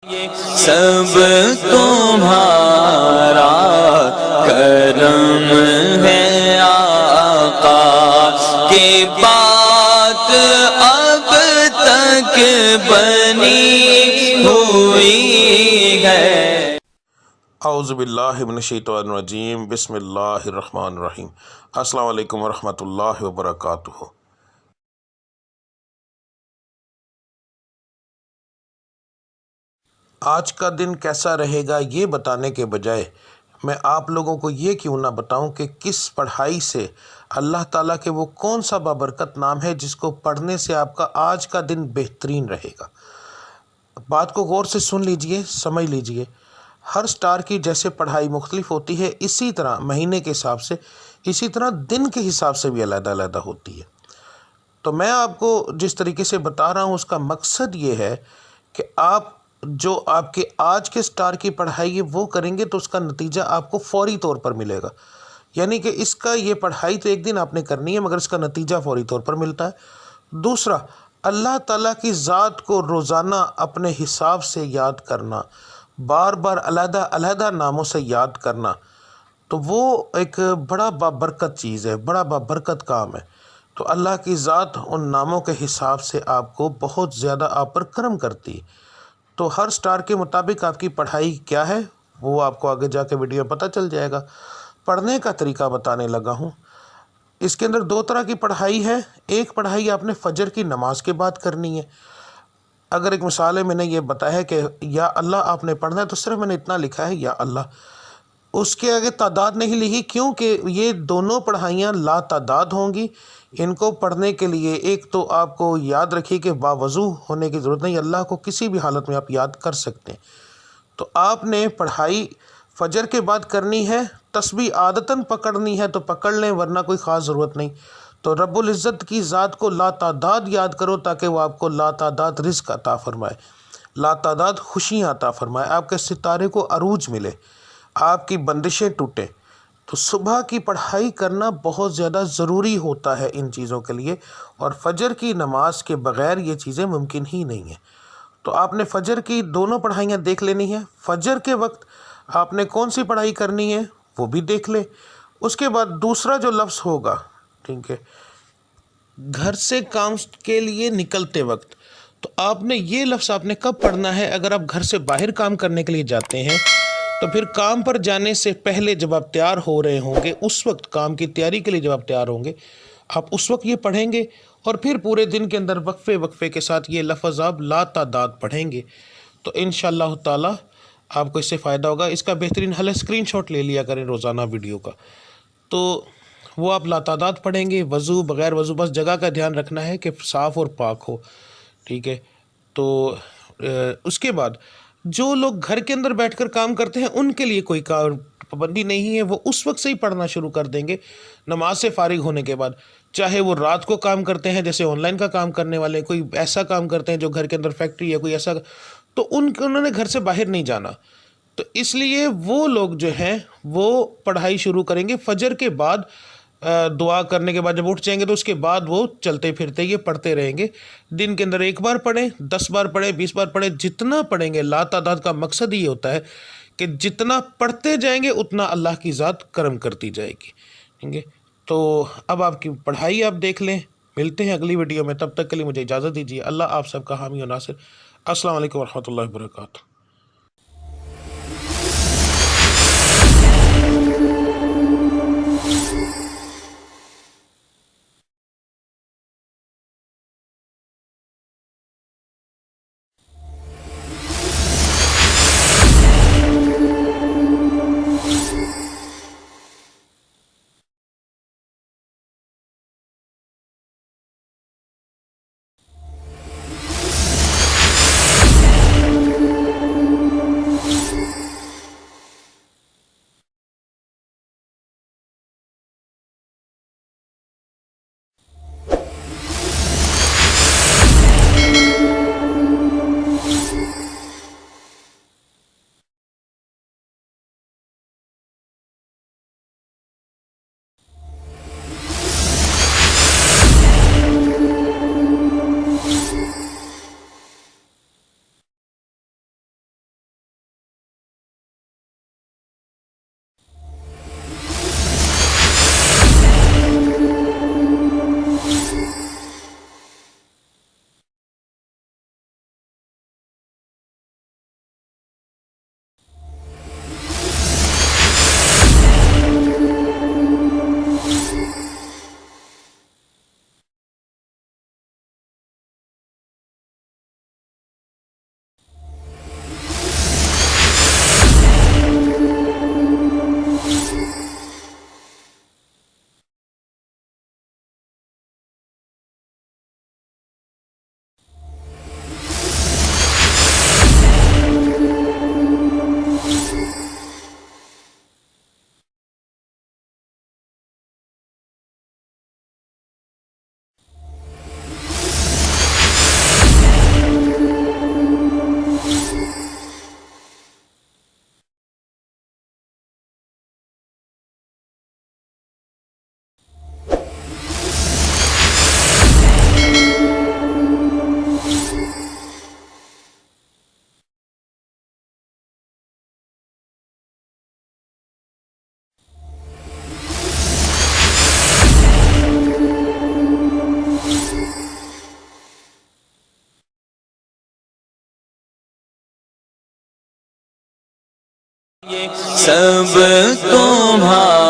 سب تمہارا کرم ہے آقا کی بات اب تک بنی ہوئی ہے۔ اعوذ باللہ من الشیطان الرجیم، بسم اللہ الرحمن الرحیم۔ السلام علیکم ورحمۃ اللہ وبرکاتہ۔ آج کا دن کیسا رہے گا یہ بتانے کے بجائے میں آپ لوگوں کو یہ کیوں نہ بتاؤں کہ کس پڑھائی سے اللہ تعالیٰ کے وہ کون سا بابرکت نام ہے جس کو پڑھنے سے آپ کا آج کا دن بہترین رہے گا۔ بات کو غور سے سن لیجئے، سمجھ لیجئے۔ ہر سٹار کی جیسے پڑھائی مختلف ہوتی ہے، اسی طرح مہینے کے حساب سے، اسی طرح دن کے حساب سے بھی علیحدہ علیحدہ ہوتی ہے۔ تو میں آپ کو جس طریقے سے بتا رہا ہوں اس کا مقصد یہ ہے کہ آپ جو آپ کے آج کے سٹار کی پڑھائی ہے وہ کریں گے تو اس کا نتیجہ آپ کو فوری طور پر ملے گا۔ یعنی کہ اس کا یہ پڑھائی تو ایک دن آپ نے کرنی ہے مگر اس کا نتیجہ فوری طور پر ملتا ہے۔ دوسرا، اللہ تعالیٰ کی ذات کو روزانہ اپنے حساب سے یاد کرنا، بار بار علیحدہ علیحدہ ناموں سے یاد کرنا، تو وہ ایک بڑا بابرکت چیز ہے، بڑا بابرکت کام ہے۔ تو اللہ کی ذات ان ناموں کے حساب سے آپ کو بہت زیادہ آپ پر کرم کرتی ہے۔ تو ہر سٹار کے مطابق آپ کی پڑھائی کیا ہے وہ آپ کو آگے جا کے ویڈیو میں پتہ چل جائے گا۔ پڑھنے کا طریقہ بتانے لگا ہوں۔ اس کے اندر دو طرح کی پڑھائی ہے۔ ایک پڑھائی آپ نے فجر کی نماز کے بعد کرنی ہے۔ اگر ایک مثال ہے، میں نے یہ بتایا ہے کہ یا اللہ آپ نے پڑھنا ہے تو صرف میں نے اتنا لکھا ہے یا اللہ، اس کے آگے تعداد نہیں لکھی کیونکہ یہ دونوں پڑھائیاں لا تعداد ہوں گی۔ ان کو پڑھنے کے لیے ایک تو آپ کو یاد رکھیے کہ باوضو ہونے کی ضرورت نہیں، اللہ کو کسی بھی حالت میں آپ یاد کر سکتے ہیں۔ تو آپ نے پڑھائی فجر کے بعد کرنی ہے، تسبیح عادتاً پکڑنی ہے تو پکڑ لیں ورنہ کوئی خاص ضرورت نہیں۔ تو رب العزت کی ذات کو لا تعداد یاد کرو تاکہ وہ آپ کو لا تعداد رزق عطا فرمائے، لا تعداد خوشیاں عطا فرمائے، آپ کے ستارے کو عروج ملے، آپ کی بندشیں ٹوٹیں۔ تو صبح کی پڑھائی کرنا بہت زیادہ ضروری ہوتا ہے ان چیزوں کے لیے، اور فجر کی نماز کے بغیر یہ چیزیں ممکن ہی نہیں ہیں۔ تو آپ نے فجر کی دونوں پڑھائیاں دیکھ لینی ہیں۔ فجر کے وقت آپ نے کون سی پڑھائی کرنی ہے وہ بھی دیکھ لیں۔ اس کے بعد دوسرا جو لفظ ہوگا، ٹھیک ہے، گھر سے کام کے لیے نکلتے وقت، تو آپ نے یہ لفظ آپ نے کب پڑھنا ہے؟ اگر آپ گھر سے باہر کام کرنے کے لیے جاتے ہیں تو پھر کام پر جانے سے پہلے جب آپ تیار ہو رہے ہوں گے، اس وقت کام کی تیاری کے لیے جب آپ تیار ہوں گے، آپ اس وقت یہ پڑھیں گے، اور پھر پورے دن کے اندر وقفے وقفے کے ساتھ یہ لفظ آپ لا تعداد پڑھیں گے۔ تو انشاءاللہ تعالی آپ کو اس سے فائدہ ہوگا۔ اس کا بہترین حل ہے اسکرین شاٹ لے لیا کریں روزانہ ویڈیو کا، تو وہ آپ لا تعداد پڑھیں گے، وضو بغیر وضو، بس جگہ کا دھیان رکھنا ہے کہ صاف اور پاک ہو، ٹھیک ہے۔ تو اس کے بعد جو لوگ گھر کے اندر بیٹھ کر کام کرتے ہیں ان کے لیے کوئی پابندی نہیں ہے، وہ اس وقت سے ہی پڑھنا شروع کر دیں گے نماز سے فارغ ہونے کے بعد، چاہے وہ رات کو کام کرتے ہیں جیسے آن لائن کا کام کرنے والے، کوئی ایسا کام کرتے ہیں جو گھر کے اندر فیکٹری ہے کوئی ایسا، تو انہوں نے گھر سے باہر نہیں جانا، تو اس لیے وہ لوگ جو ہیں وہ پڑھائی شروع کریں گے فجر کے بعد۔ دعا کرنے کے بعد جب اٹھ جائیں گے تو اس کے بعد وہ چلتے پھرتے یہ پڑھتے رہیں گے۔ دن کے اندر 1 بار پڑھیں، 10 بار پڑھیں، 20 بار پڑھیں، جتنا پڑھیں گے۔ لا تعداد کا مقصد یہ ہوتا ہے کہ جتنا پڑھتے جائیں گے اتنا اللہ کی ذات کرم کرتی جائے گی، ٹھیک ہے۔ تو اب آپ کی پڑھائی آپ دیکھ لیں۔ ملتے ہیں اگلی ویڈیو میں، تب تک کے لیے مجھے اجازت دیجیے۔ اللہ آپ سب کا حامی و ناصر۔ السلام علیکم ورحمۃ اللہ وبرکاتہ۔ سب تمہارا